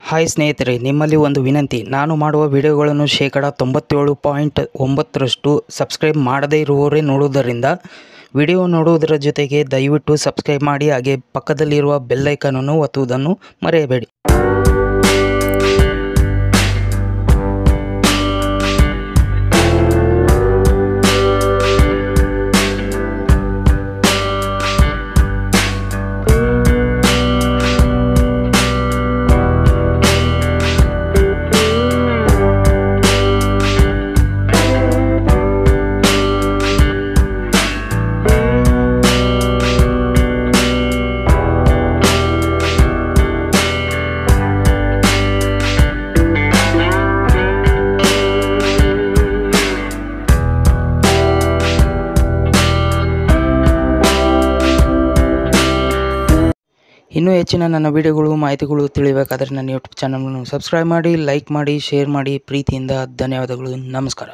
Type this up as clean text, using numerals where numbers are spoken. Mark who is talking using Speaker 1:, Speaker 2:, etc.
Speaker 1: Hi ಸ್ನೇಹಿತರೆ, ನಿಮ್ಮಲ್ಲಿ ಒಂದು ವಿನಂತಿ. ನಾನು ಮಾಡುವ ವಿಡಿಯೋಗಳನ್ನು ಶೇಕಡ 97.9% ಸಬ್ಸ್ಕ್ರೈಬ್ ಮಾಡದೇ ಇರುವವರೇ ನೋಡುವುದರಿಂದ ವಿಡಿಯೋ ನೋಡುವುದರ ಜೊತೆಗೆ ದಯವಿಟ್ಟು ಸಬ್ಸ್ಕ್ರೈಬ್ ಮಾಡಿ, ಹಾಗೆ ಪಕ್ಕದಲ್ಲಿರುವ ಬೆಲ್ ಐಕಾನನ್ನು ಒತ್ತುವುದನ್ನು ಮರೆಯಬೇಡಿ. ಇನ್ನೂ ಹೆಚ್ಚಿನ ನನ್ನ ವಿಡಿಯೋಗಳು ಮಾಹಿತಿಗಳು ತಿಳಿಯಬೇಕಾದರೆ ನನ್ನ ಯೂಟ್ಯೂಬ್ ಚಾನಲನ್ನು ಸಬ್ಸ್ಕ್ರೈಬ್ ಮಾಡಿ, ಲೈಕ್ ಮಾಡಿ, ಶೇರ್ ಮಾಡಿ. ಪ್ರೀತಿಯಿಂದ ಧನ್ಯವಾದಗಳು. ನಮಸ್ಕಾರ.